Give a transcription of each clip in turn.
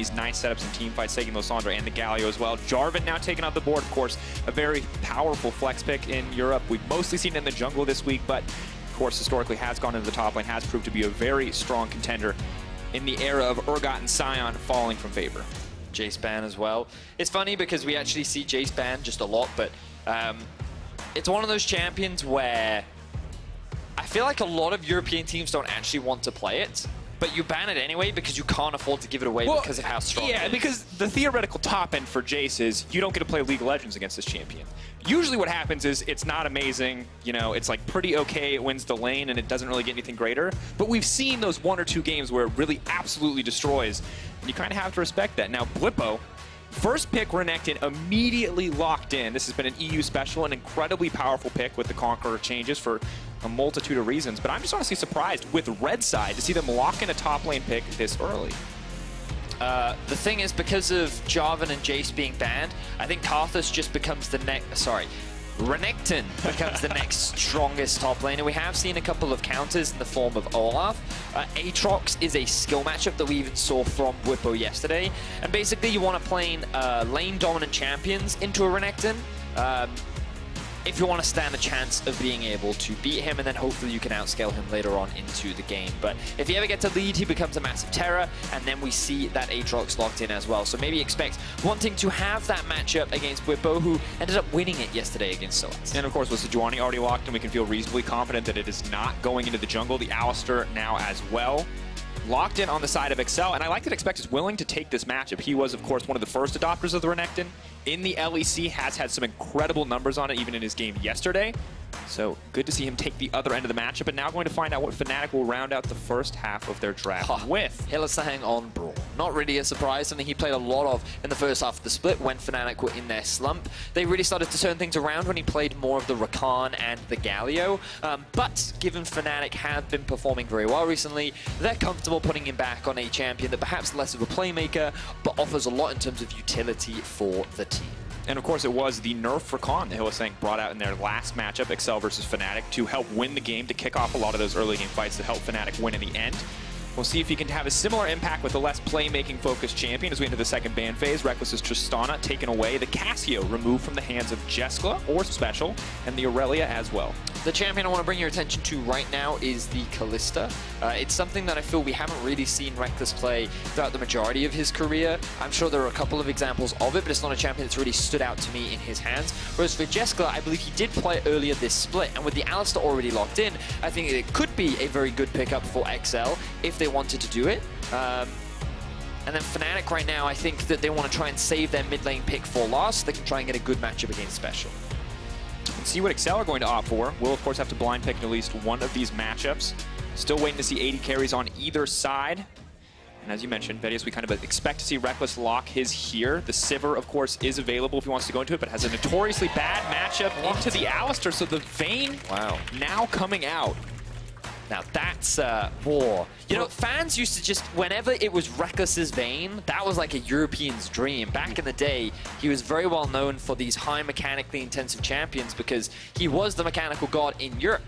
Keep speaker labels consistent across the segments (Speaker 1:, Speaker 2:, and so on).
Speaker 1: these nice setups and team fights, taking Lysandra and the Galio as well. Jarvan now taking on the board, of course, a very powerful flex pick in Europe. We've mostly seen it in the jungle this week, but of course, historically has gone into the top lane, has proved to be a very strong contender in the era of Urgot and Sion falling from favor.
Speaker 2: Jace ban as well. It's funny because we actually see Jace ban just a lot, but it's one of those champions where I feel like a lot of European teams don't actually want to play it, but you ban it anyway because you can't afford to give it away because of how strong it is.
Speaker 1: Yeah, because the theoretical top end for Jace is you don't get to play League of Legends against this champion. Usually what happens is it's not amazing, you know, it's like pretty okay, it wins the lane and it doesn't really get anything greater, but we've seen those 1 or 2 games where it really absolutely destroys, and you kind of have to respect that. Now Bwipo, first pick Renekton, immediately locked in. This has been an EU special, an incredibly powerful pick with the Conqueror changes for a multitude of reasons, but I'm just honestly surprised with red side to see them lock in a top lane pick this early.
Speaker 2: The thing is, because of Jarvan and Jace being banned, I think Karthus just becomes the next, sorry, Renekton becomes the next strongest top laner. We have seen a couple of counters in the form of Olaf. Aatrox is a skill matchup that we even saw from Bwipo yesterday. And basically you want to play lane dominant champions into a Renekton. If you want to stand a chance of being able to beat him, and then hopefully you can outscale him later on into the game. But if he ever gets a lead, he becomes a massive terror, and then we see that Aatrox locked in as well. So maybe expect wanting to have that matchup against Bwipo, who ended up winning it yesterday against Soaz.
Speaker 1: And of course with Sejuani already locked in, we can feel reasonably confident that it is not going into the jungle. The Alistar now as well. Locked in on the side of Excel, and I like that Expect is willing to take this matchup. He was, of course, one of the first adopters of the Renekton. In the LEC, has had some incredible numbers on it, even in his game yesterday. So good to see him take the other end of the matchup, and now going to find out what Fnatic will round out the first half of their draft with.
Speaker 2: Hylissang on Braum. Not really a surprise, something he played a lot of in the first half of the split when Fnatic were in their slump. They really started to turn things around when he played more of the Rakan and the Galio. But given Fnatic have been performing very well recently, they're comfortable putting him back on a champion that perhaps less of a playmaker, but offers a lot in terms of utility for the team.
Speaker 1: And of course it was the nerf for Khan that Hylissang brought out in their last matchup, Excel versus Fnatic, to help win the game, to kick off a lot of those early game fights to help Fnatic win in the end. We'll see if he can have a similar impact with a less playmaking focused champion as we enter the second ban phase. Rekkles' Tristana taken away, the Cassio removed from the hands of Jeskla, or Special, and the Aurelia as well.
Speaker 2: The champion I want to bring your attention to right now is the Kalista. It's something that I feel we haven't really seen Rekkles play throughout the majority of his career. I'm sure there are a couple of examples of it, but it's not a champion that's really stood out to me in his hands. Whereas for Jeskla, I believe he did play earlier this split, and with the Alistar already locked in, I think it could be a very good pickup for XL if they wanted to do it. And then Fnatic right now, I think that they want to try and save their mid lane pick for last so they can try and get a good matchup against Special.
Speaker 1: And see what Excel are going to opt for. We'll of course have to blind pick in at least one of these matchups. Still waiting to see 80 carries on either side. And as you mentioned, Vedius, we kind of expect to see Rekkles lock his here. The Sivir, of course, is available if he wants to go into it, but has a notoriously bad matchup into the Alistar. So the Vayne now coming out.
Speaker 2: Now that's war. You know, fans used to just, whenever it was Rekkles' Vayne, that was like a European's dream. Back in the day, he was very well known for these high mechanically intensive champions because he was the mechanical god in Europe.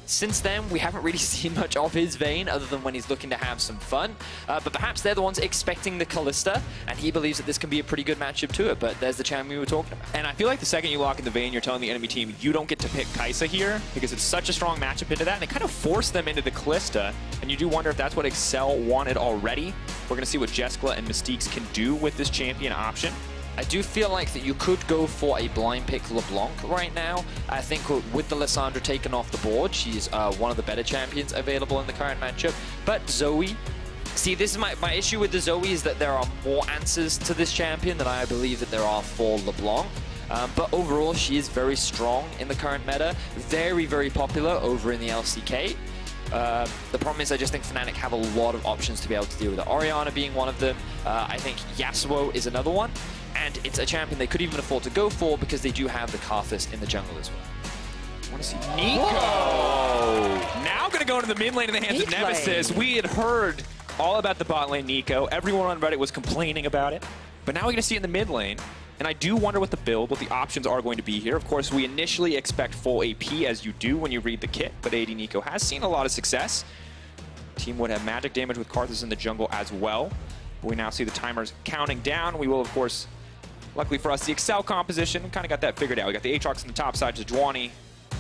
Speaker 2: Since then, we haven't really seen much of his Vayne other than when he's looking to have some fun. But perhaps they're the ones expecting the Kalista, and he believes that this can be a pretty good matchup to it. But there's the champion we were talking about.
Speaker 1: And I feel like the second you lock in the Vayne, you're telling the enemy team, you don't get to pick Kai'Sa here, because it's such a strong matchup into that, and it kind of forced them into the Kalista. And you do wonder if that's what Excel wanted already. We're going to see what Jeskla and Mystiques can do with this champion option.
Speaker 2: I do feel like that you could go for a blind pick LeBlanc right now. I think with the Lysandra taken off the board, she's one of the better champions available in the current matchup. But Zoe, see, this is my issue with the Zoe is that there are more answers to this champion than I believe that there are for LeBlanc. But overall, she is very strong in the current meta. Very, very popular over in the LCK. The problem is I just think Fnatic have a lot of options to be able to deal with it. Orianna being one of them. I think Yasuo is another one. And it's a champion they could even afford to go for because they do have the Karthus in the jungle as well.
Speaker 1: I want to see Neeko. Whoa. Now going to go into the mid lane in the hands of Nemesis. We had heard all about the bot lane Neeko. Everyone on Reddit was complaining about it. But now we're going to see it in the mid lane. And I do wonder what the build, what the options are going to be here. Of course, we initially expect full AP, as you do when you read the kit. But AD Neeko has seen a lot of success. Team would have magic damage with Karthus in the jungle as well. But we now see the timers counting down. We will, of course, luckily for us, the Excel composition, we kind of got that figured out. We got the Aatrox on the top side, Sejuani,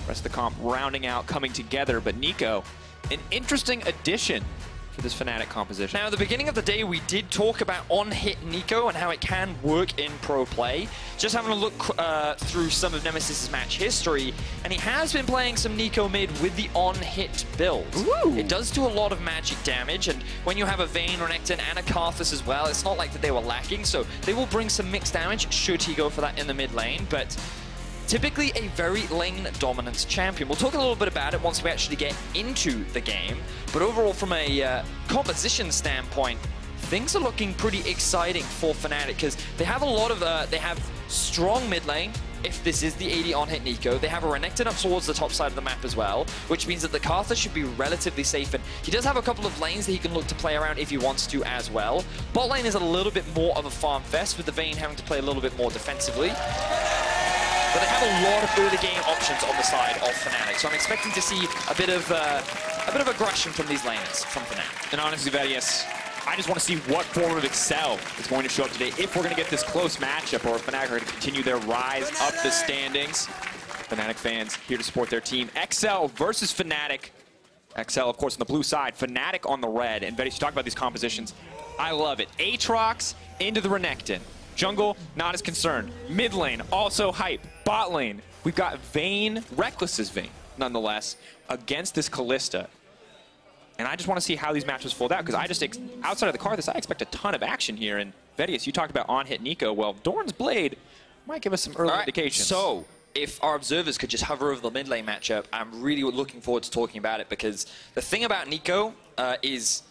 Speaker 1: rest of the comp rounding out, coming together. But Neeko, an interesting addition for this Fnatic composition.
Speaker 2: Now, at the beginning of the day, we did talk about on-hit Neeko and how it can work in pro play. Just having a look through some of Nemesis' match history, and he has been playing some Neeko mid with the on-hit build.
Speaker 1: Ooh.
Speaker 2: It does do a lot of magic damage, and when you have a Vayne, Renekton, and a Karthus as well, it's not like that they were lacking, so they will bring some mixed damage should he go for that in the mid lane, but typically a very lane-dominant champion. We'll talk a little bit about it once we actually get into the game, but overall from a composition standpoint, things are looking pretty exciting for Fnatic because they have a lot of, they have strong mid lane, if this is the AD on-hit Neeko. They have a Renekton up towards the top side of the map as well, which means that the Karthus should be relatively safe, and he does have a couple of lanes that he can look to play around if he wants to as well. Bot lane is a little bit more of a farm fest, with the Vayne having to play a little bit more defensively. But they have a lot of early game options on the side of Fnatic, so I'm expecting to see a bit of aggression from these laners from Fnatic.
Speaker 1: And honestly, Vedius, I just want to see what form of Excel is going to show up today. If we're going to get this close matchup, or if Fnatic are going to continue their rise up the standings. Fnatic fans here to support their team. Excel versus Fnatic. Excel, of course, on the blue side. Fnatic on the red. And Vedius, you talk about these compositions. I love it. Aatrox into the Renekton. Jungle, not as concerned. Mid lane, also hype. Bot lane, we've got Vayne, Rekkles' Vayne, nonetheless, against this Kalista. And I just want to see how these matches fold out, because I just, outside of the Karthus, I expect a ton of action here. And Vedius, you talked about on-hit Neeko. Well, Dorn's Blade might give us some early indications.
Speaker 2: So, if our observers could just hover over the mid lane matchup, I'm really looking forward to talking about it, because the thing about Neeko is,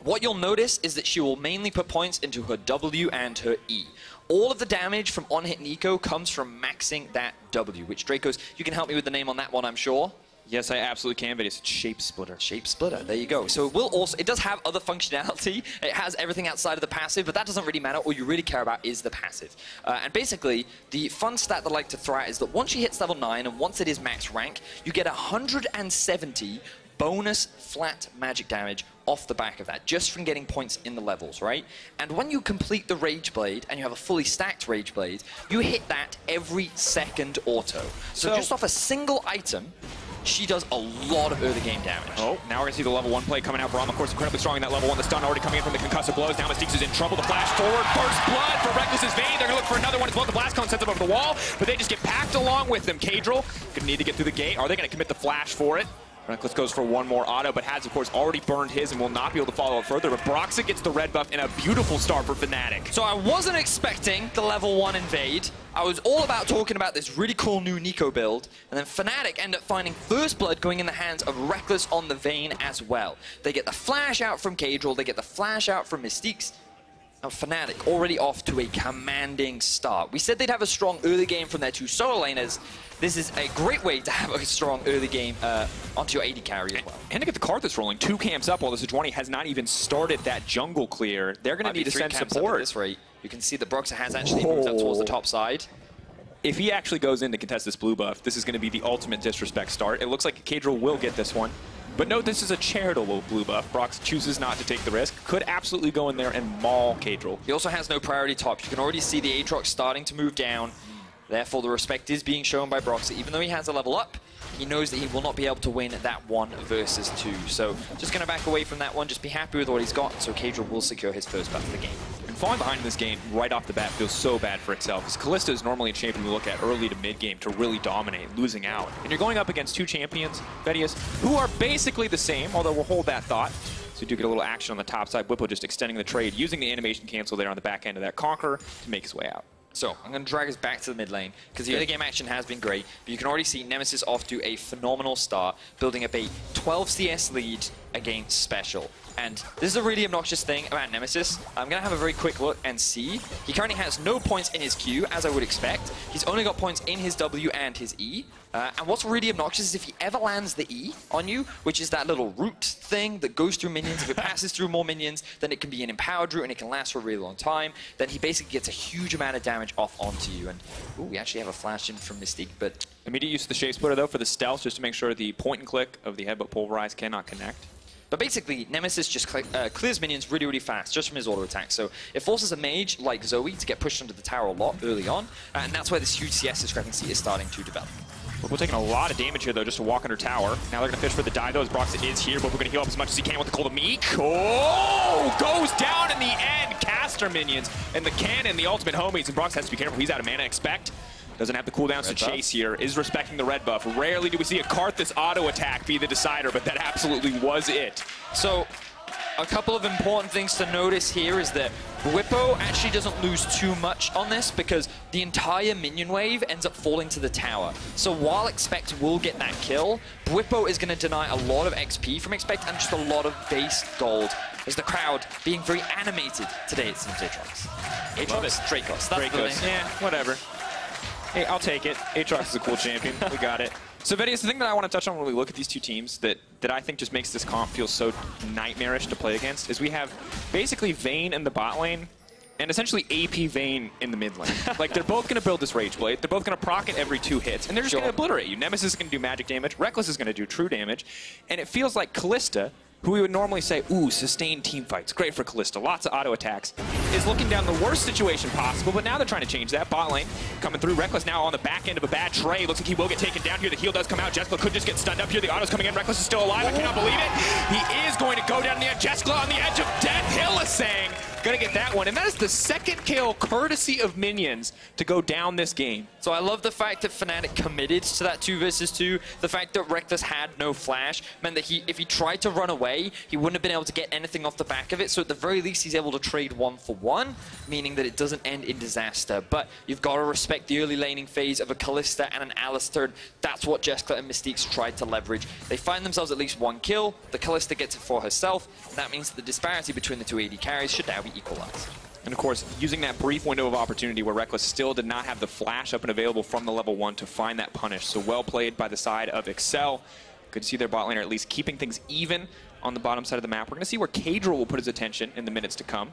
Speaker 2: what you'll notice is that she will mainly put points into her W and her E. All of the damage from on-hit Neeko comes from maxing that W, which Drakos, you can help me with the name on that one, I'm sure.
Speaker 1: Yes, I absolutely can, but it's Shape Splitter.
Speaker 2: Shape Splitter, there you go. So it will also, it does have other functionality. It has everything outside of the passive, but that doesn't really matter. All you really care about is the passive. And basically, the fun stat that I like to throw out is that once she hits level 9, and once it is max rank, you get 170 bonus flat magic damage off the back of that, just from getting points in the levels, right? And when you complete the Rage Blade, and you have a fully stacked Rage Blade, you hit that every second auto. So just off a single item, she does a lot of early game damage.
Speaker 1: Oh, now we're going to see the level 1 play coming out. Braum, of course, incredibly strong in that level 1. The stun already coming in from the concussive blows. Now Mystiques is in trouble. The flash forward. First blood for Rekkles' Vayne. They're going to look for another one as well. The blast cone sets them over the wall, but they just get packed along with them. Caedrel going to need to get through the gate. Are they going to commit the flash for it? Rekkles goes for one more auto, but has, of course, already burned his and will not be able to follow up further. But Broxah gets the red buff in a beautiful start for Fnatic.
Speaker 2: So I wasn't expecting the level 1 invade. I was all about talking about this really cool new Neeko build, and then Fnatic end up finding first blood going in the hands of Rekkles on the Vayne as well. They get the flash out from Caedrel, they get the flash out from Mystiques, and Fnatic already off to a commanding start. We said they'd have a strong early game from their 2 solo laners. This is a great way to have a strong early game onto your AD carry as well.
Speaker 1: And to get the Karthus rolling, 2 camps up while the Sejuani has not even started that jungle clear. They're going to need to send support.
Speaker 2: At this rate. You can see that Broxah has actually moved up towards the top side.
Speaker 1: If he actually goes in to contest this blue buff, this is going to be the ultimate disrespect start. It looks like Caedrel will get this one. But note, this is a charitable blue buff. Broxah chooses not to take the risk. Could absolutely go in there and maul Caedrel.
Speaker 2: He also has no priority top. You can already see the Aatrox starting to move down. Therefore, the respect is being shown by Broxah. Even though he has a level up, he knows that he will not be able to win that 1 versus 2. So just going to back away from that one, just be happy with what he's got, so Caedrel will secure his first buff of the game.
Speaker 1: And falling behind in this game right off the bat feels so bad for itself, because Kalista is normally a champion we look at early to mid game to really dominate, losing out. And you're going up against 2 champions, Vedius, who are basically the same, although we'll hold that thought. So you do get a little action on the top side. Bwipo just extending the trade, using the animation cancel there on the back end of that Conqueror to make his way out.
Speaker 2: So, I'm going to drag us back to the mid lane, because the early game action has been great, but you can already see Nemesis off to a phenomenal start, building up a 12 CS lead against Special. And this is a really obnoxious thing about Nemesis. I'm going to have a very quick look and see. He currently has no points in his Q, as I would expect. He's only got points in his W and his E. And what's really obnoxious is if he ever lands the E on you, which is that little root thing that goes through minions. If it passes through more minions, then it can be an empowered root and it can last for a really long time. Then he basically gets a huge amount of damage off onto you. And ooh, we actually have a flash in from Mystique, but
Speaker 1: immediate use of the Shape Splitter, though, for the stealth, just to make sure the point and click of the Headbutt Pulverize cannot connect.
Speaker 2: But basically, Nemesis just clears minions really, really fast, just from his auto attack. So it forces a mage like Zoe to get pushed under the tower a lot early on, and that's where this huge CS discrepancy is starting to develop.
Speaker 1: We're taking a lot of damage here, though, just to walk under tower. Now they're going to fish for the dive, though, as Broxah is here, but we're going to heal up as much as he can with the Cold Meek. Oh! Goes down in the end! Caster minions and the cannon, the ultimate homies, and Broxah has to be careful. He's out of mana. Expect. Doesn't have the cooldowns to chase here. Is respecting the red buff. Rarely do we see a Karthus auto attack be the decider, but that absolutely was it.
Speaker 2: So, a couple of important things to notice here is that Bwipo actually doesn't lose too much on this because the entire minion wave ends up falling to the tower. So while Expect will get that kill, Bwipo is going to deny a lot of XP from Expect and just a lot of base gold. As the crowd being very animated today, it seems. Aatrox. Drakos.
Speaker 1: Drakos. Yeah, whatever. Hey, I'll take it. Aatrox is a cool champion. We got it. So, Vedius, the thing that I want to touch on when we look at these two teams that I think just makes this comp feel so nightmarish to play against is we have basically Vayne in the bot lane and essentially AP Vayne in the mid lane. Like, they're both going to build this Rage Blade. They're both going to proc it every 2 hits, and they're just going to obliterate you. Nemesis is going to do magic damage. Rekkles is going to do true damage. And it feels like Kalista, who we would normally say, ooh, sustained team fights, great for Kalista, lots of auto attacks, is looking down the worst situation possible, but now they're trying to change that. Bot lane coming through. Rekkles now on the back end of a bad trade. Looks like he will get taken down here. The heal does come out. Jeskla could just get stunned up here. The auto's coming in. Rekkles is still alive. I cannot believe it. He is going to go down in the end. Jeskla on the edge of death. Hylissang gonna get that one. And that is the second kill, courtesy of minions, to go down this game.
Speaker 2: So I love the fact that Fnatic committed to that 2 versus 2. The fact that Rekkles had no flash meant that if he tried to run away, he wouldn't have been able to get anything off the back of it. So at the very least, he's able to trade 1 for 1, meaning that it doesn't end in disaster. But you've got to respect the early laning phase of a Kalista and an Alistar. That's what Jeskla and Mystiques tried to leverage. They find themselves at least 1 kill. The Kalista gets it for herself. That means that the disparity between the 2 AD carries should now be equalized.
Speaker 1: And of course, using that brief window of opportunity where Rekkles still did not have the flash up and available from the level 1 to find that punish. So well played by the side of Excel. Good to see their bot laner at least keeping things even on the bottom side of the map. We're going to see where Caedrel will put his attention in the minutes to come.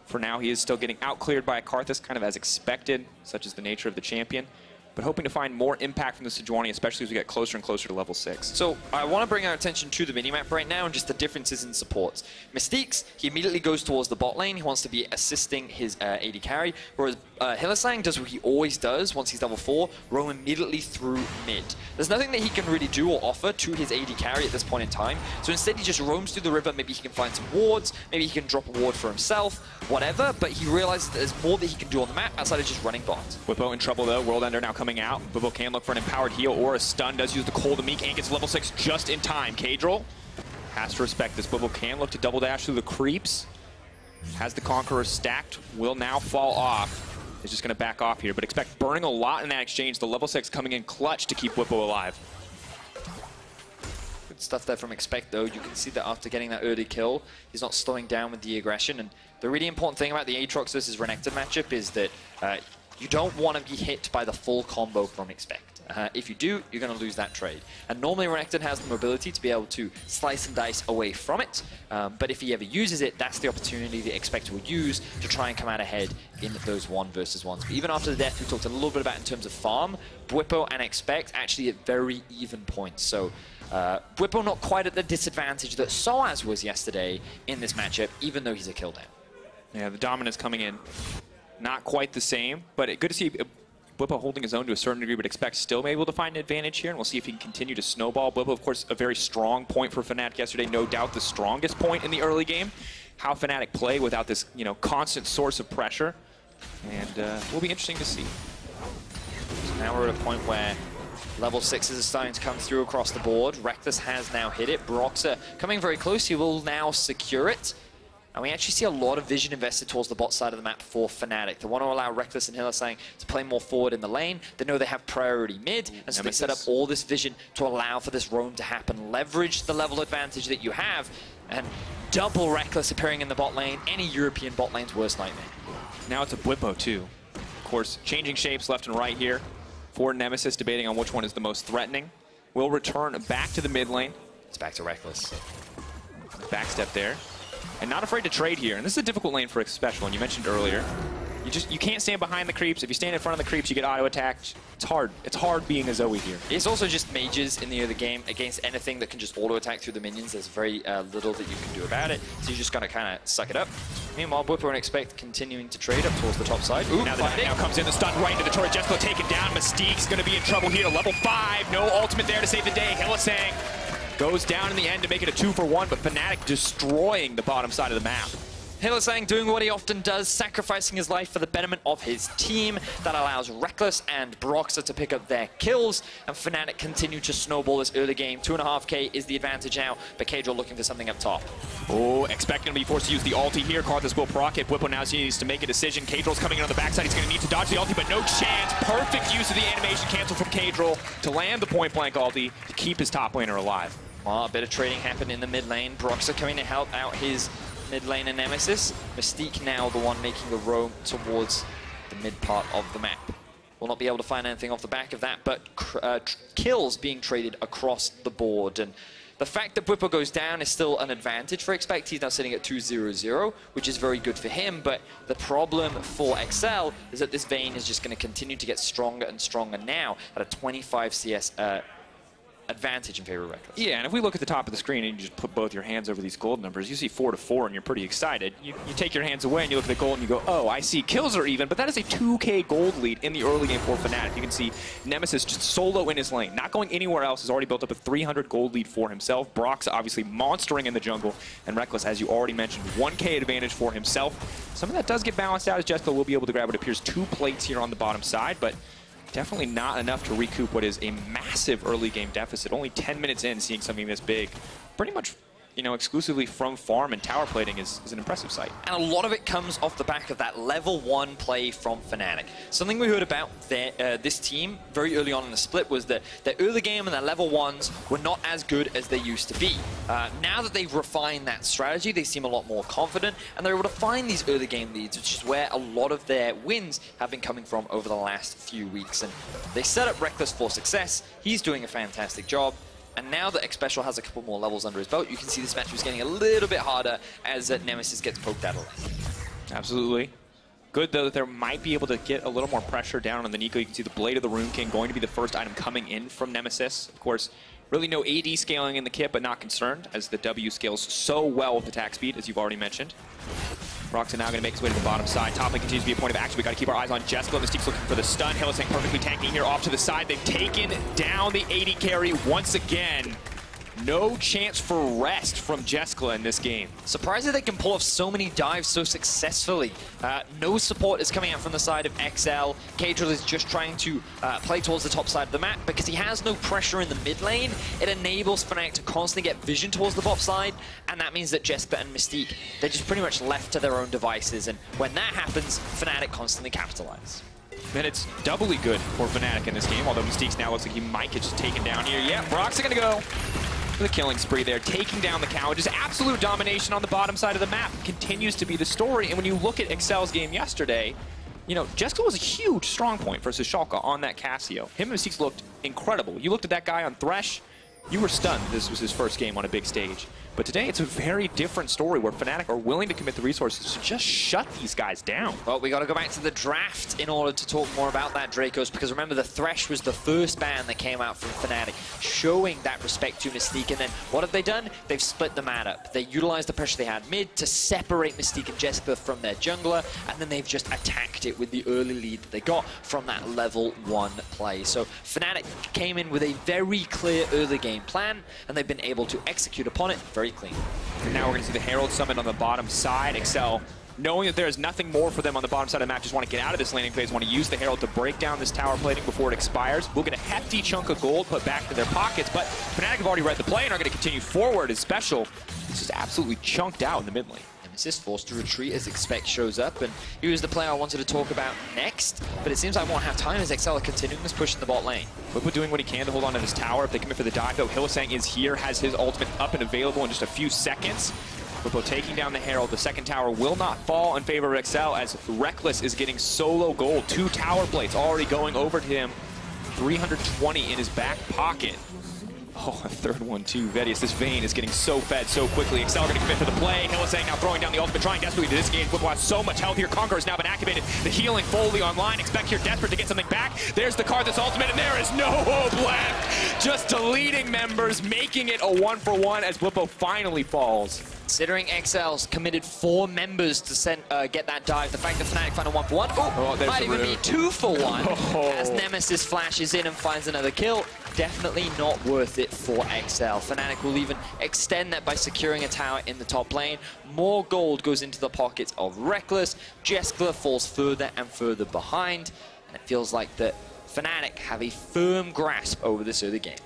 Speaker 1: For now, he is still getting out-cleared by a Karthus, kind of as expected, such is the nature of the champion. But hoping to find more impact from the Sejuani, especially as we get closer and closer to level 6.
Speaker 2: So I want to bring our attention to the minimap right now and just the differences in supports. Mystiques, he immediately goes towards the bot lane. He wants to be assisting his AD carry, whereas Hylissang does what he always does once he's level 4, roam immediately through mid. There's nothing that he can really do or offer to his AD carry at this point in time, so instead he just roams through the river. Maybe he can find some wards, maybe he can drop a ward for himself, whatever, but he realizes that there's more that he can do on the map outside of just running bots.
Speaker 1: Bwipo in trouble though, World Ender now coming out. Bwipo can look for an empowered heal or a stun, does use the Cold Meek and gets level 6 just in time. Caedrel has to respect this. Bwipo can look to double dash through the creeps. Has the Conqueror stacked, will now fall off. Is just going to back off here, but expect burning a lot in that exchange. The level 6 coming in clutch to keep Bwipo alive.
Speaker 2: Good stuff there from Expect, though. You can see that after getting that early kill, he's not slowing down with the aggression. And the really important thing about the Aatrox versus Renekton matchup is that you don't want to be hit by the full combo from Expect. If you do, you're going to lose that trade. And normally Renekton has the mobility to be able to slice and dice away from it. But if he ever uses it, that's the opportunity that Expect will use to try and come out ahead in those 1 versus 1s. But even after the death we talked a little bit about in terms of farm, Bwipo and Expect actually at very even points. So Bwipo not quite at the disadvantage that Soaz was yesterday in this matchup, even though he's a kill down.
Speaker 1: Yeah, the dominance coming in. Not quite the same, but good to see Bwipo holding his own to a certain degree, but Expect still able to find an advantage here, and we'll see if he can continue to snowball. Bwipo, of course, a very strong point for Fnatic yesterday, no doubt the strongest point in the early game. How Fnatic play without this, constant source of pressure, and will be interesting to see.
Speaker 2: So now we're at a point where level 6s are starting to come through across the board. Rekkles has now hit it. Broxah coming very close. He will now secure it. And we actually see a lot of vision invested towards the bot side of the map for Fnatic. They want to allow Rekkles and Hylissang to play more forward in the lane. They know they have priority mid, and so Nemesis. They set up all this vision to allow for this roam to happen. Leverage the level advantage that you have, and double Rekkles appearing in the bot lane. Any European bot lane's worst nightmare.
Speaker 1: Now it's a Bwipo too. Of course, changing shapes left and right here for Nemesis, debating on which one is the most threatening. Will return back to the mid lane.
Speaker 2: It's back to Rekkles.
Speaker 1: Backstep there. And not afraid to trade here. And this is a difficult lane for a special, and you mentioned earlier. You can't stand behind the creeps. If you stand in front of the creeps, you get auto-attacked. It's hard. It's hard being a Zoe here.
Speaker 2: It's also just mages in the early game against anything that can just auto-attack through the minions. There's very little that you can do about it, so you just gotta kind of suck it up. Meanwhile, Bwipo and expect continuing to trade up towards the top side.
Speaker 1: Ooh, now comes in the stun right into the turret. Jeskla taken down. Mystiques gonna be in trouble here. Level 5, no ultimate there to save the day. Hylissang goes down in the end to make it a 2-for-1, but Fnatic destroying the bottom side of the map.
Speaker 2: Hylissang doing what he often does, sacrificing his life for the betterment of his team. That allows Rekkles and Broxah to pick up their kills, and Fnatic continue to snowball this early game. 2.5k is the advantage now, but Caedrel looking for something up top.
Speaker 1: Oh, expecting to be forced to use the ulti here. Karthus will proc it. Bwipo now needs to make a decision. Caedrel's coming in on the backside. He's going to need to dodge the ulti, but no chance. Perfect use of the animation cancel from Caedrel to land the point-blank ulti to keep his top laner alive.
Speaker 2: Well, a bit of trading happened in the mid lane. Broxah coming to help out his mid laner Nemesis. Mystique now the one making the roam towards the mid part of the map. Will not be able to find anything off the back of that, but kills being traded across the board. And the fact that Bwipo goes down is still an advantage for Expect. He's now sitting at 2-0-0, which is very good for him, but the problem for XL is that this Vayne is just going to continue to get stronger and stronger now at a 25 CS advantage in favor of Rekkles.
Speaker 1: Yeah, and if we look at the top of the screen and you just put both your hands over these gold numbers, you see 4-4 and you're pretty excited. You take your hands away and you look at the gold and you go, oh, I see kills are even, but that is a 2k gold lead in the early game for Fnatic. You can see Nemesis just solo in his lane, not going anywhere else, has already built up a 300 gold lead for himself. Broxah obviously monstering in the jungle, and Rekkles, as you already mentioned, 1k advantage for himself. Some of that does get balanced out as Jeskla will be able to grab what appears 2 plates here on the bottom side, but definitely not enough to recoup what is a massive early game deficit. Only 10 minutes in, seeing something this big, pretty much, you know, exclusively from farm and tower plating is an impressive sight.
Speaker 2: And a lot of it comes off the back of that level 1 play from Fnatic. Something we heard about this team very early on in the split was that their early game and their level 1s were not as good as they used to be. Now that they've refined that strategy, they seem a lot more confident, and they're able to find these early game leads, which is where a lot of their wins have been coming from over the last few weeks. And they set up Rekkles for success. He's doing a fantastic job. And now that Xpecial has a couple more levels under his belt, you can see this match was getting a little bit harder as Nemesis gets poked out of lane.
Speaker 1: Absolutely. Good, though, that there might be able to get a little more pressure down on the Neeko. You can see the Blade of the Rune King going to be the first item coming in from Nemesis. Of course, really no AD scaling in the kit, but not concerned, as the W scales so well with attack speed, as you've already mentioned. Broxah now going to make his way to the bottom side. Top lane continues to be a point of action. We got to keep our eyes on Jeskla. Mystique's looking for the stun. Hylissang perfectly tanking here off to the side. They've taken down the AD carry once again. No chance for rest from Jeskla in this game.
Speaker 2: Surprised that they can pull off so many dives so successfully. No support is coming out from the side of XL. Caedrel is just trying to play towards the top side of the map because he has no pressure in the mid lane. It enables Fnatic to constantly get vision towards the bot side, and that means that Jeskla and Mystique, they're just pretty much left to their own devices, and when that happens, Fnatic constantly capitalize.
Speaker 1: And it's doubly good for Fnatic in this game, although Mystiques now looks like he might get just taken down here. Yeah, Broxah gonna go for the killing spree there, taking down the cow. Just absolute domination on the bottom side of the map continues to be the story. And when you look at Excel's game yesterday, you know, Jeskla was a huge strong point versus Schalke on that Cassio. Him and Mystiques looked incredible. You looked at that guy on Thresh, you were stunned. This was his first game on a big stage. But today, it's a very different story where Fnatic are willing to commit the resources to just shut these guys down.
Speaker 2: Well, we got to go back to the draft in order to talk more about that, Drakos, because remember, the Thresh was the first ban that came out from Fnatic, showing that respect to Mystique. And then what have they done? They've split the mat up. They utilized the pressure they had mid to separate Mystique and Jeskla from their jungler, and then they've just attacked it with the early lead that they got from that level 1 play. So Fnatic came in with a very clear early game plan, and they've been able to execute upon it very clean.
Speaker 1: And now we're going to see the Herald summon on the bottom side. Excel, knowing that there is nothing more for them on the bottom side of the map, just want to get out of this laning phase, want to use the Herald to break down this tower plating before it expires. We'll get a hefty chunk of gold put back to their pockets, but Fnatic have already read the play and are going to continue forward as Special. It's just absolutely chunked out in the mid lane.
Speaker 2: Nemesis forced to retreat as Expect shows up, and he was the player I wanted to talk about next, but it seems like I won't have time as XL are continuing this push in the bot lane.
Speaker 1: Bwipo doing what he can to hold on to this tower. If they commit for the dive, though, Hylissang is here, has his ultimate up and available in just a few seconds. Bwipo taking down the Herald. The second tower will not fall in favor of XL as Rekkles is getting solo gold. 2 tower plates already going over to him. 320 in his back pocket. Oh, a third one too. Vedius, this Vayne is getting so fed so quickly. Excel going to commit to the play. Hylissang now throwing down the ultimate, trying desperately to disengage. Bwipo has so much health here. Conquer has now been activated. The healing fully online. Expect here desperate to get something back. There's the Karthus ultimate, and there is no hope left. Just deleting members, making it a 1-for-1 as Bwipo finally falls.
Speaker 2: Considering XL's committed 4 members to get that dive, the fact that Fnatic found a 1-for-1, might even be 2-for-1 as Nemesis flashes in and finds another kill. Definitely not worth it for XL. Fnatic will even extend that by securing a tower in the top lane. More gold goes into the pockets of Rekkles. Jeskla falls further and further behind, and it feels like that Fnatic have a firm grasp over this early game.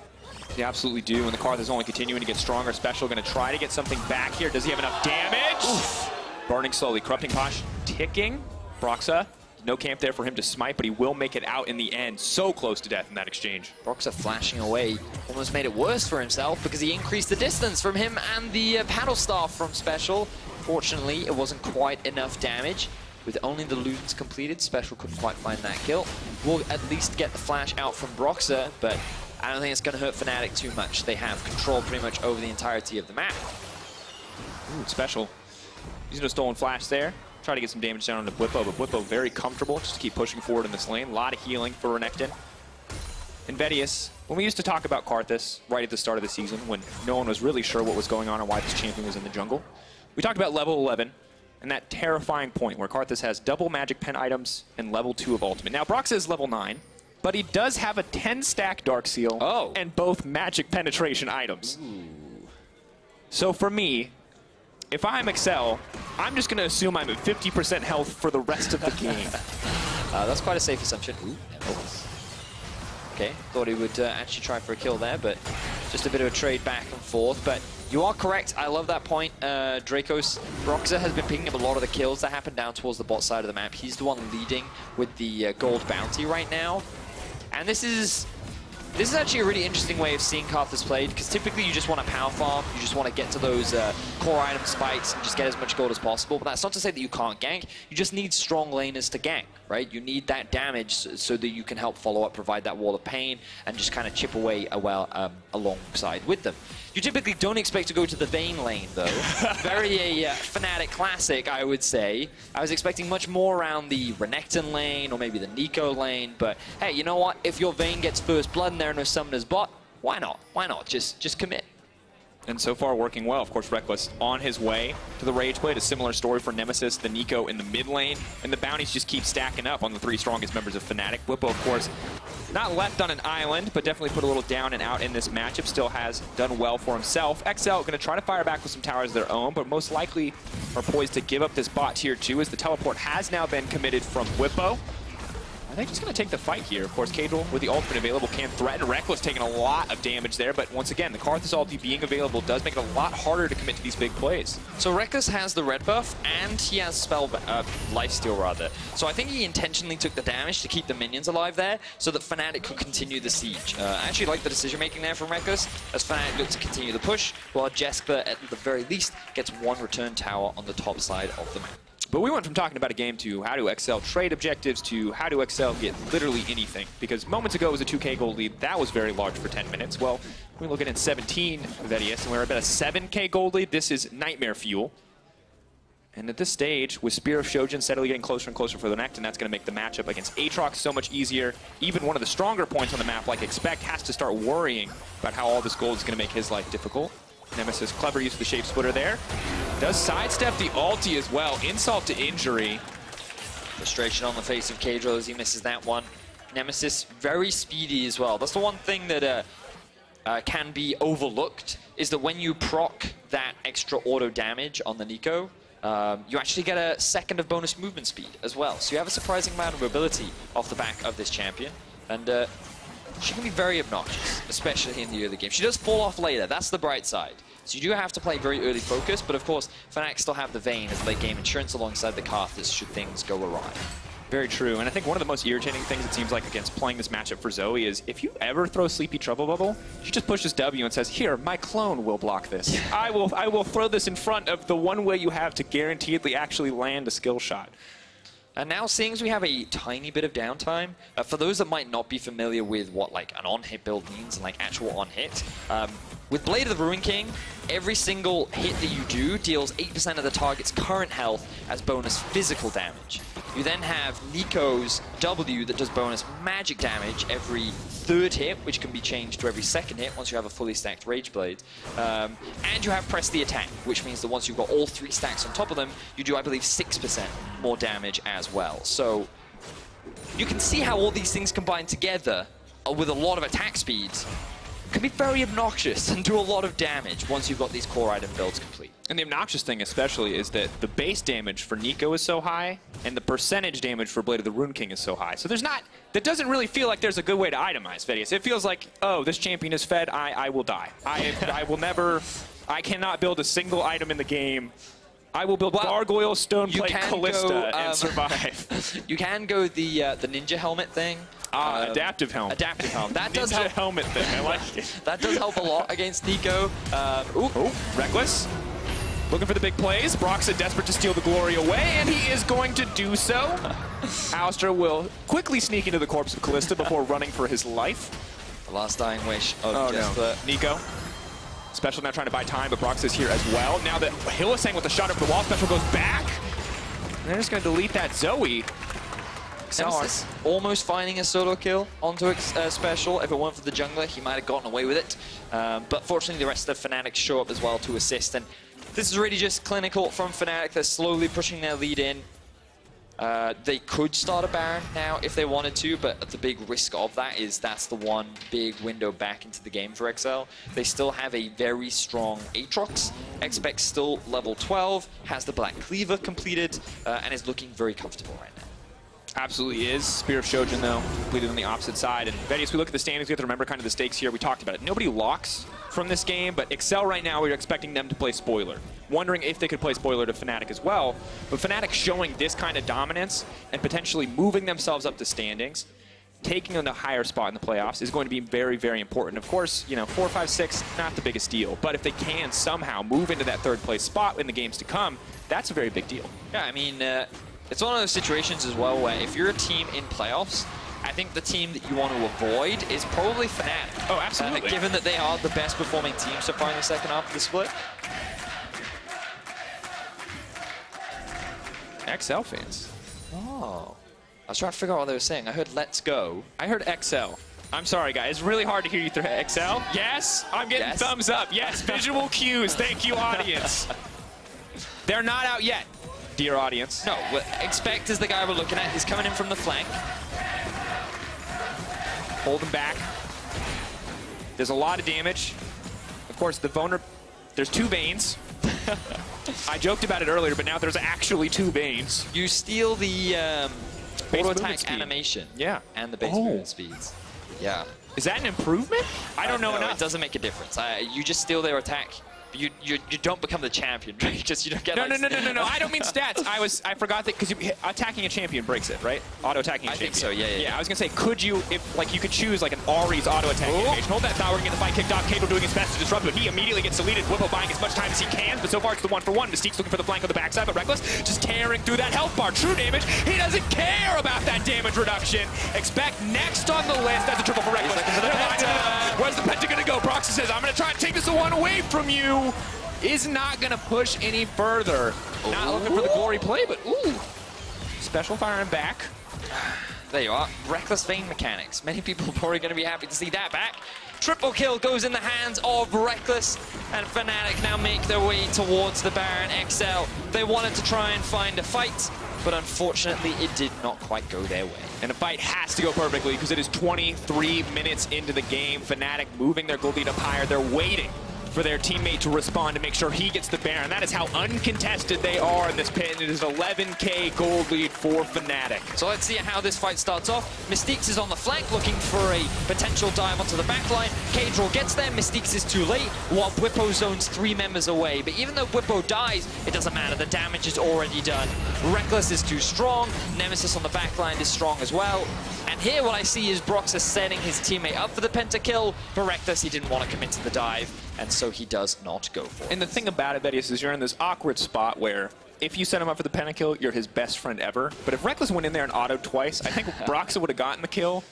Speaker 1: They absolutely do, and the Karthus is only continuing to get stronger. Special going to try to get something back here. Does he have enough damage? Oof. Burning slowly. Corrupting Posh ticking. Broxah, no camp there for him to smite, but he will make it out in the end. So close to death in that exchange.
Speaker 2: Broxah flashing away almost made it worse for himself because he increased the distance from him and the paddle staff from Special. Fortunately, it wasn't quite enough damage. With only the loots completed, Special couldn't quite find that kill. We'll at least get the flash out from Broxah, but I don't think it's going to hurt Fnatic too much. They have control pretty much over the entirety of the map.
Speaker 1: Ooh, Special. Using a stolen flash there. Try to get some damage down onto Bwipo, but Bwipo very comfortable just to keep pushing forward in this lane. A lot of healing for Renekton. And Vedius, when we used to talk about Karthus right at the start of the season, when no one was really sure what was going on and why this champion was in the jungle, we talked about level 11 and that terrifying point where Karthus has double magic pen items and level 2 of ultimate. Now, Broxah is level 9. But he does have a 10-stack Dark Seal and both magic penetration items. Ooh. So for me, if I'm Excel, I'm just going to assume I'm at 50% health for the rest of the game.
Speaker 2: That's quite a safe assumption. Ooh, okay, thought he would actually try for a kill there, but just a bit of a trade back and forth. But you are correct. I love that point. Drakos, Broxah has been picking up a lot of the kills that happen down towards the bot side of the map. He's the one leading with the gold bounty right now. And this is actually a really interesting way of seeing Karthus played, because typically you just want to power farm, you just want to get to those core item spikes and just get as much gold as possible. But that's not to say that you can't gank. You just need strong laners to gank, right? You need that damage so that you can help follow up, provide that wall of pain, and just kind of chip away alongside with them. You typically don't expect to go to the Vayne lane, though. Very Fnatic classic, I would say. I was expecting much more around the Renekton lane or maybe the Neeko lane, but hey, you know what? If your Vayne gets first blood and there are no summoners bot, why not? Why not? Just commit.
Speaker 1: And so far working well. Of course, Rekkles on his way to the Rage Blade. A similar story for Nemesis, the Neeko in the mid lane. And the bounties just keep stacking up on the 3 strongest members of Fnatic. Bwipo, of course, not left on an island, but definitely put a little down and out in this matchup. Still has done well for himself. XL going to try to fire back with some towers of their own, but most likely are poised to give up this bot tier 2 as the teleport has now been committed from Bwipo. Are they just going to take the fight here? Of course, Caedrel, with the ultimate available, can threaten. Rekkles taking a lot of damage there, but once again, the Karthus ulti being available does make it a lot harder to commit to these big plays.
Speaker 2: So Rekkles has the red buff, and he has lifesteal rather. So I think he intentionally took the damage to keep the minions alive there, so that Fnatic could continue the siege. I actually like the decision-making there from Rekkles, as Fnatic looks to continue the push, while Jeskla, at the very least, gets 1 return tower on the top side of the map.
Speaker 1: But we went from talking about a game to how do XL trade objectives to how do XL get literally anything. Because moments ago it was a 2K gold lead. That was very large for 10 minutes. Well, we look at it in 17 Vedius, and we're about a 7K gold lead. This is nightmare fuel. And at this stage, with Spear of Shojin steadily getting closer and closer for the Renekton, that's going to make the matchup against Aatrox so much easier. Even one of the stronger points on the map, like Expect, has to start worrying about how all this gold is going to make his life difficult. Nemesis, clever use of the Shape Splitter there. Does sidestep the ulti as well. Insult to injury.
Speaker 2: Frustration on the face of Caedrel as he misses that one. Nemesis, very speedy as well. That's the one thing that can be overlooked, is that when you proc that extra auto damage on the Neeko, you actually get a second of bonus movement speed as well. So you have a surprising amount of mobility off the back of this champion. And she can be very obnoxious, especially in the early game. She does fall off later, that's the bright side. So you do have to play very early focus, but of course, Fnatic still have the Vayne as late game insurance alongside the Karthus should things go awry.
Speaker 1: Very true, and I think one of the most irritating things it seems like against playing this matchup for Zoe is if you ever throw Sleepy Trouble Bubble, she just pushes W and says, here, my clone will block this. I will throw this in front of the one way you have to guaranteedly actually land a skill shot.
Speaker 2: And now, seeing as we have a tiny bit of downtime, for those that might not be familiar with what like an on-hit build means and like actual on-hit, with Blade of the Ruin King, every single hit that you do deals 8% of the target's current health as bonus physical damage. You then have Neeko's W that does bonus magic damage every third hit, which can be changed to every second hit once you have a fully stacked Rage Blade. And you have Press the Attack, which means that once you've got all 3 stacks on top of them, you do, I believe, 6% more damage as well. So you can see how all these things combined together with a lot of attack speeds can be very obnoxious and do a lot of damage once you've got these core item builds complete.
Speaker 1: And the obnoxious thing especially is that the base damage for Neeko is so high, and the percentage damage for Blade of the Ruin King is so high. So there's not, that doesn't really feel like there's a good way to itemize Vedius. It feels like, oh, this champion is fed, I will die. I will never, I cannot build a single item in the game. I will build Gargoyle, Stoneplate, Kalista, and survive.
Speaker 2: You can go the ninja helmet thing.
Speaker 1: Adaptive helmet.
Speaker 2: Adaptive helmet. That does help.
Speaker 1: Helmet thing. I like it.
Speaker 2: That does help a lot against Neeko.
Speaker 1: Rekkles. Looking for the big plays. Broxah desperate to steal the glory away, and he is going to do so. Alistar will quickly sneak into the corpse of Kalista before running for his life.
Speaker 2: The last dying wish of Jeskla.
Speaker 1: No. Neeko. Special now trying to buy time, but Broxah is here as well. Now that Hylissang with the shot over the wall, Special goes back. And they're just going to delete that Zoe.
Speaker 2: Nemesis almost finding a solo kill onto Special. If it weren't for the jungler, he might have gotten away with it. But fortunately, the rest of the Fnatic show up as well to assist. And this is really just clinical from Fnatic. They're slowly pushing their lead in. They could start a Baron now if they wanted to, but the big risk of that is that's the one big window back into the game for XL. They still have a very strong Aatrox. Expect still level 12, has the Black Cleaver completed, and is looking very comfortable right now.
Speaker 1: Absolutely is. Spear of Shojin, though, completed on the opposite side. And Vedius, we look at the standings, we have to remember kind of the stakes here. We talked about it. Nobody locks from this game, but Excel right now, we're expecting them to play spoiler. Wondering if they could play spoiler to Fnatic as well. But Fnatic showing this kind of dominance and potentially moving themselves up the standings, taking on the higher spot in the playoffs is going to be very, very important. Of course, you know, 4, 5, 6, not the biggest deal. But if they can somehow move into that third place spot in the games to come, that's a very big deal.
Speaker 2: Yeah, I mean, it's one of those situations as well where if you're a team in playoffs, I think the team that you want to avoid is probably Fnatic.
Speaker 1: Oh, absolutely.
Speaker 2: Given that they are the best performing team so far in the second half of the split.
Speaker 1: XL fans.
Speaker 2: Oh. I was trying to figure out what they were saying. I heard let's go.
Speaker 1: I heard XL. I'm sorry, guys. It's really hard to hear you through XL. Yes, I'm getting thumbs up. Yes, visual cues. Thank you, audience. They're not out yet, dear audience.
Speaker 2: No, Expect is the guy we're looking at. He's coming in from the flank.
Speaker 1: Hold him back. There's a lot of damage. Of course, there's 2 Vaynes. I joked about it earlier, but now there's actually 2 Vaynes.
Speaker 2: You steal the auto attack animation.
Speaker 1: Yeah.
Speaker 2: And the base movement speeds. Yeah.
Speaker 1: Is that an improvement? I don't know enough.
Speaker 2: It doesn't make a difference. You just steal their attack. You don't become the champion, right? Just you don't get.
Speaker 1: No. I don't mean stats. I forgot that because attacking a champion breaks it, right? Auto attacking a champion.
Speaker 2: I think so. Yeah.
Speaker 1: I was gonna say, could you, if like you could choose like an Ari's auto attack animation, hold that tower and get the fight kicked off. Caedrel doing his best to disrupt, but he immediately gets deleted. Bwipo buying as much time as he can, but so far it's the 1-for-1. Mystiques looking for the flank on the backside, but Rekkles just tearing through that health bar. True damage. He doesn't care about that damage reduction. Expect next on the list. That's a triple for Rekkles. Where's the Penta gonna go? Broxah says, I'm gonna try and take this one away from you. Is not going to push any further. Not looking for the glory play, but ooh. Special firing back.
Speaker 2: There you are. Reckless Vayne mechanics. Many people are probably going to be happy to see that back. Triple kill goes in the hands of Rekkles, and Fnatic now make their way towards the Baron XL. They wanted to try and find a fight, but unfortunately it did not quite go their way.
Speaker 1: And the fight has to go perfectly because it is 23 minutes into the game. Fnatic moving their gold lead up higher. They're waiting for their teammate to respond to make sure he gets the Baron. That is how uncontested they are in this pit, and it is 11k gold lead for Fnatic.
Speaker 2: So let's see how this fight starts off. Mystiques is on the flank looking for a potential dive onto the backline. Caedrel gets there, Mystiques is too late, while Bwipo zones 3 members away. But even though Bwipo dies, it doesn't matter, the damage is already done. Rekkles is too strong, Nemesis on the backline is strong as well. And here what I see is Broxah setting his teammate up for the pentakill. For Rekkles, he didn't want to commit to the dive, and so he does not go for it.
Speaker 1: And the thing about it, Vedius, is you're in this awkward spot where if you set him up for the pentakill, you're his best friend ever. But if Rekkles went in there and autoed twice, I think Broxah would have gotten the kill.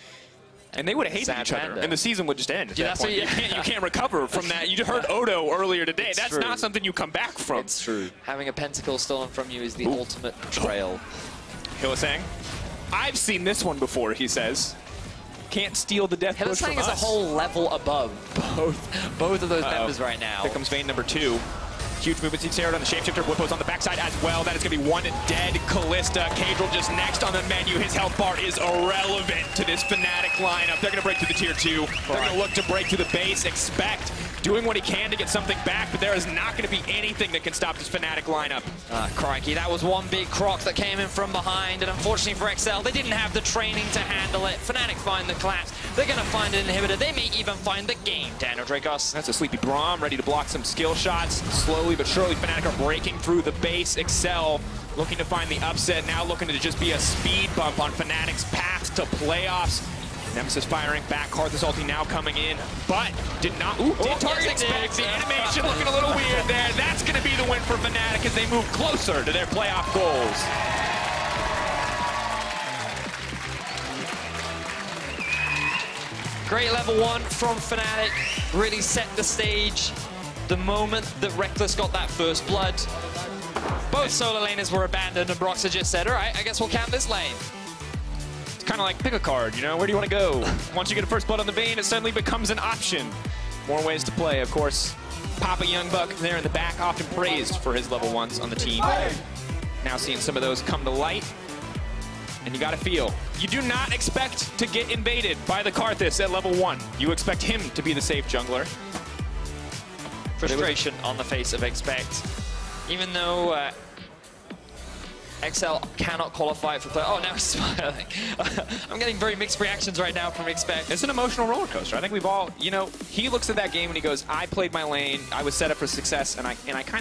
Speaker 1: And they would have hated each other, and the season would just end at that point. You can't recover from that. You just heard Odo earlier today. That's not something you come back from.
Speaker 2: It's true. Having a pentakill stolen from you is the ultimate betrayal.
Speaker 1: Hylissang. I've seen this one before, he says. Can't steal the death push from us.
Speaker 2: Hylissang is a whole level above both of those members right now.
Speaker 1: Here comes Vayne number 2. Huge movement, seeks on the shapeshifter. Bwipo's on the backside as well. That is going to be one dead Kalista. Caedrel just next on the menu. His health bar is irrelevant to this Fnatic lineup. They're going to break through the tier 2. They're going to look to break through the base. Expect doing what he can to get something back, but there is not going to be anything that can stop this Fnatic lineup.
Speaker 2: Crikey, that was one big croc that came in from behind, and unfortunately for XL, they didn't have the training to handle it. Fnatic find the collapse. They're going to find an inhibitor. They may even find the game, Daniel Drakos.
Speaker 1: That's a sleepy Braum, ready to block some skill shots. Slowly but surely, Fnatic are breaking through the base. Excel looking to find the upset, now looking to just be a speed bump on Fnatic's path to playoffs. Nemesis firing back, Karthus ulti now coming in, but did not, did target expect. The animation looking a little weird there. That's going to be the win for Fnatic as they move closer to their playoff goals.
Speaker 2: Great level 1 from Fnatic, really set the stage. The moment that Rekkles got that first blood, both solo laners were abandoned and Broxah just said, all right, I guess we'll camp this lane.
Speaker 1: It's kind of like pick a card, you know, where do you want to go? Once you get a first blood on the Vayne, it suddenly becomes an option. More ways to play, of course. Papa Youngbuck there in the back, often praised for his level 1s on the team. Now seeing some of those come to light. And you got to feel, you do not expect to get invaded by the Karthus at level 1. You expect him to be the safe jungler.
Speaker 2: Frustration on the face of Expect. Even though XL cannot qualify for play. Oh, now he's smiling. I'm getting very mixed reactions right now from Expect.
Speaker 1: It's an emotional roller coaster. I think we've all, you know, he looks at that game and he goes, I played my lane, I was set up for success, and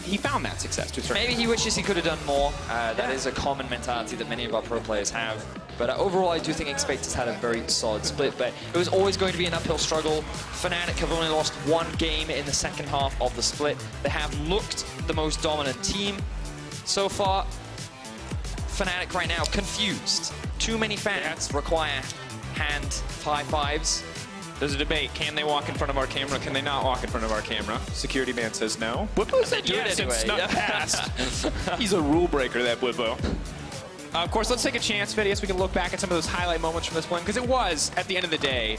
Speaker 1: he found that success to a certain
Speaker 2: Maybe he wishes he could have done more. That is a common mentality that many of our pro players have. But overall, I do think Expect has had a very solid split, but it was always going to be an uphill struggle. Fnatic have only lost 1 game in the second half of the split. They have looked the most dominant team so far. Fnatic right now confused. Too many fans require hand high fives.
Speaker 1: There's a debate. Can they walk in front of our camera? Can they not walk in front of our camera? Security man says no. Bwipo said yes and snuck past. He's a rule breaker, that Bwipo. Of course, let's take a chance, Vedius. We can look back at some of those highlight moments from this one, because it was, at the end of the day,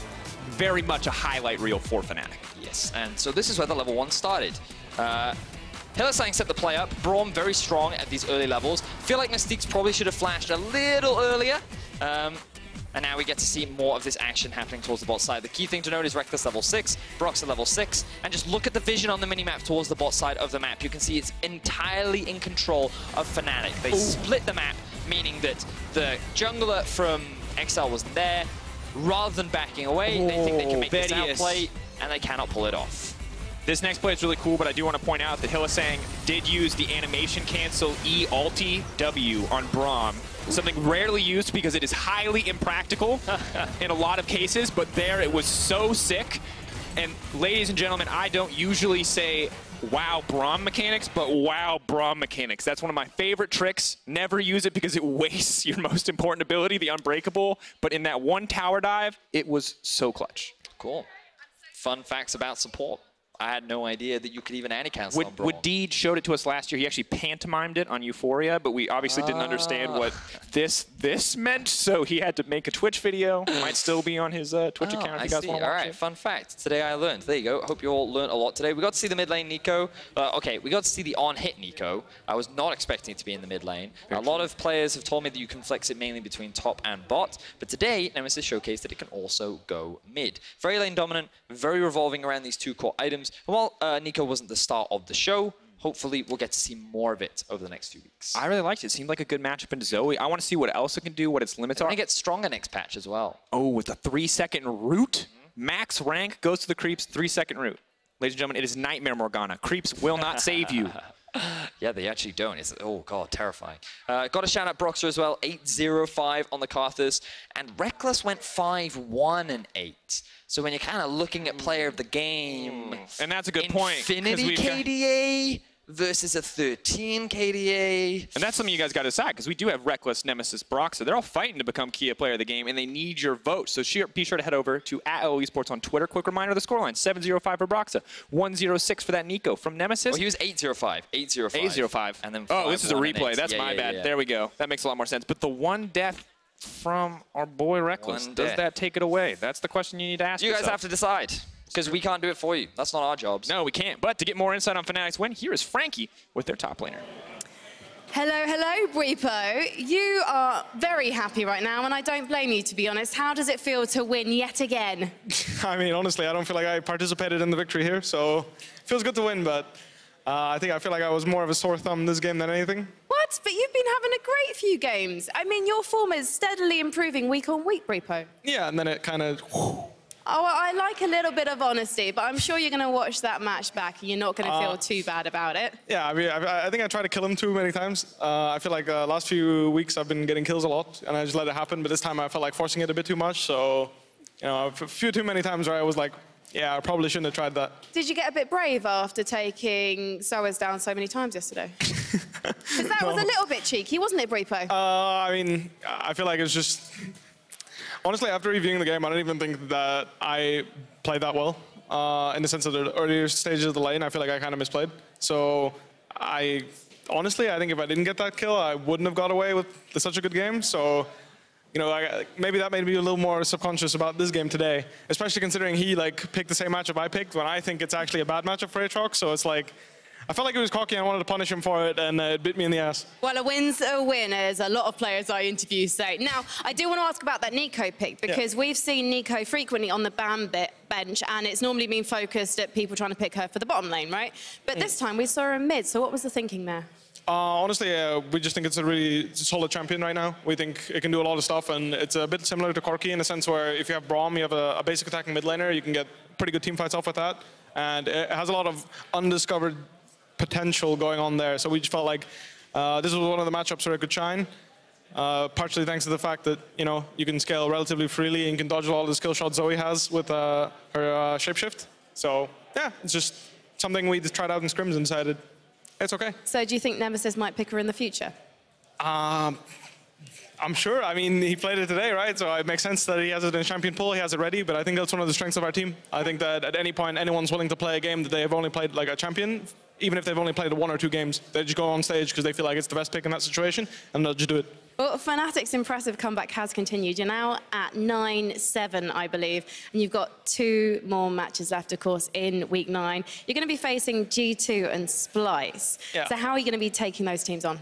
Speaker 1: very much a highlight reel for Fnatic.
Speaker 2: Yes, and so this is where the level 1 started. Hylissang set the play up. Braum very strong at these early levels. Feel like Mystiques probably should have flashed a little earlier. And now we get to see more of this action happening towards the bot side. The key thing to note is Rekkles level 6, Broxah level 6, and just look at the vision on the minimap towards the bot side of the map. You can see it's entirely in control of Fnatic. They split the map, meaning that the jungler from XL was there. Rather than backing away, they think they can make this outplay, and they cannot pull it off.
Speaker 1: This next play is really cool, but I do want to point out that Hylissang did use the animation cancel E ulti W on Braum. Something rarely used because it is highly impractical in a lot of cases, but there it was so sick. And ladies and gentlemen, I don't usually say wow Braum mechanics, but wow Braum mechanics. That's one of my favorite tricks. Never use it because it wastes your most important ability, the unbreakable. But in that one tower dive, it was so clutch.
Speaker 2: Cool. Fun facts about support. I had no idea that you could even anti-cancel on Braum.
Speaker 1: Would Deed showed it to us last year. He actually pantomimed it on Euphoria, but we obviously didn't understand what this meant, so he had to make a Twitch video. Might still be on his Twitch account if you guys want to watch it.
Speaker 2: All right, fun fact. Today I learned. There you go. Hope you all learned a lot today. We got to see the mid lane Neeko. Okay, we got to see the on-hit Neeko. I was not expecting it to be in the mid lane. A lot of players have told me that you can flex it mainly between top and bot, but today Nemesis showcased that it can also go mid. Very lane dominant, very revolving around these 2 core items. And while Neeko wasn't the star of the show, hopefully we'll get to see more of it over the next few weeks.
Speaker 1: I really liked it. It seemed like a good matchup into Zoe. I want to see what else it can do, what its limits are.
Speaker 2: And it gets stronger next patch as well.
Speaker 1: Oh, with the 3-second root? Max rank goes to the creeps, 3-second root. Ladies and gentlemen, it is Nightmare Morgana. Creeps will not save you.
Speaker 2: Yeah, they actually don't. It's, oh, God, terrifying. Got to shout out Broxah as well. 8-0-5 on the Karthus. And Rekkles went 5-1-8. So when you're kind of looking at player of the game...
Speaker 1: And that's a good point.
Speaker 2: Infinity KDA versus a 13 KDA.
Speaker 1: And that's something you guys got to decide, because we do have Rekkles, Nemesis, Broxah. They're all fighting to become key player of the game, and they need your vote. So be sure to head over to @Esports on Twitter. Quick reminder, the scoreline, 7-0-5 for Broxah, 1-0-6 for that Neeko. From Nemesis...
Speaker 2: Well, he was 8-0-5. 8-0-5.
Speaker 1: 8-0-5.
Speaker 2: And then
Speaker 1: oh, this is a replay. That's my bad.
Speaker 2: Yeah.
Speaker 1: There we go. That makes a lot more sense. But the one death from our boy Rekkles, does that take it away? That's the question you need to ask yourself.
Speaker 2: You guys have to decide. Because we can't do it for you. That's not our jobs.
Speaker 1: No, we can't. But to get more insight on Fnatic's win, here is Frankie with their top laner.
Speaker 3: Hello, hello, Bwipo. You are very happy right now, and I don't blame you, to be honest. How does it feel to win yet again?
Speaker 4: I mean, honestly, I don't feel like I participated in the victory here, so it feels good to win, but I feel like I was more of a sore thumb this game than anything.
Speaker 3: What? But you've been having a great few games. I mean, your form is steadily improving week on week, Bwipo.
Speaker 4: Yeah, and then it kind of...
Speaker 3: Oh, I like a little bit of honesty, but I'm sure you're going to watch that match back and you're not going to feel too bad about it.
Speaker 4: Yeah, I mean, I think I tried to kill him too many times. I feel like last few weeks I've been getting kills a lot, and I just let it happen. But this time I felt like forcing it a bit too much. So, you know, a few too many times where I was like, yeah, I probably shouldn't have tried that.
Speaker 3: Did you get a bit brave after taking Soas down so many times yesterday? Because that was a little bit cheeky, wasn't it, Bwipo?
Speaker 4: I mean, I feel like it's just... Honestly, after reviewing the game, I don't even think that I played that well. In the sense of the earlier stages of the lane, I feel like I kind of misplayed. So honestly, I think if I didn't get that kill, I wouldn't have got away with such a good game. So, you know, maybe that made me a little more subconscious about this game today, especially considering he picked the same matchup I picked when I think it's actually a bad matchup for Aatrox. So it's like, I felt like he was cocky and I wanted to punish him for it, and it bit me in the ass.
Speaker 3: Well, a win's a win, as a lot of players I interview say. Now, I do want to ask about that Neeko pick, because we've seen Neeko frequently on the BAM bench, and it's normally been focused at people trying to pick her for the bottom lane, right? But this time we saw her in mid, so what was the thinking there?
Speaker 4: Honestly, we just think it's a really solid champion right now. We think it can do a lot of stuff, and it's a bit similar to Corki in the sense where if you have Braum, you have a basic attacking mid laner, you can get pretty good team fights off with that. And it has a lot of undiscovered potential going on there. So we just felt like this was one of the matchups where it could shine. Partially thanks to the fact that, you know, you can scale relatively freely and can dodge a lot of the skill shots Zoe has with her shapeshift. So yeah, it's just something we just tried out in scrims and decided it's okay.
Speaker 3: So do you think Nemesis might pick her in the future?
Speaker 4: I'm sure. I mean, he played it today, right? So it makes sense that he has it in champion pool, he has it ready, but I think that's one of the strengths of our team. I think that at any point, anyone's willing to play a game that they have only played like a champion, even if they've only played 1 or 2 games. They just go on stage because they feel like it's the best pick in that situation, and they'll just do it.
Speaker 3: Well, Fnatic's impressive comeback has continued. You're now at 9-7, I believe, and you've got 2 more matches left, of course, in week 9. You're going to be facing G2 and Splice.
Speaker 4: Yeah.
Speaker 3: So how are you going to be taking those teams on?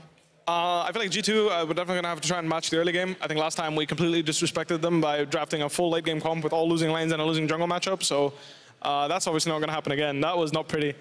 Speaker 4: I feel like G2, we're definitely going to have to try and match the early game. I think last time we completely disrespected them by drafting a full late game comp with all losing lanes and a losing jungle matchup. So that's obviously not going to happen again. That was not pretty.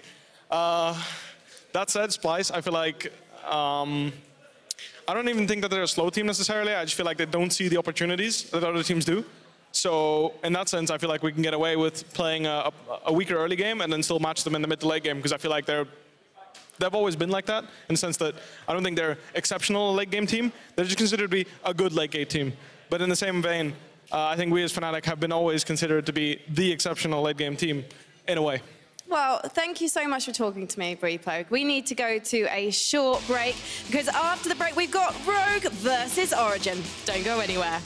Speaker 4: That said, Splice, I feel like I don't even think that they're a slow team necessarily. I just feel like they don't see the opportunities that other teams do. So in that sense, I feel like we can get away with playing a weaker early game and then still match them in the mid to late game, because I feel like they've always been like that, in the sense that I don't think they're exceptional late game team. They're just considered to be a good late game team. But in the same vein, I think we as Fnatic have been always considered to be the exceptional late game team, in a way.
Speaker 3: Well, thank you so much for talking to me, Bwipo. We need to go to a short break, because after the break, we've got Rogue versus Origin. Don't go anywhere.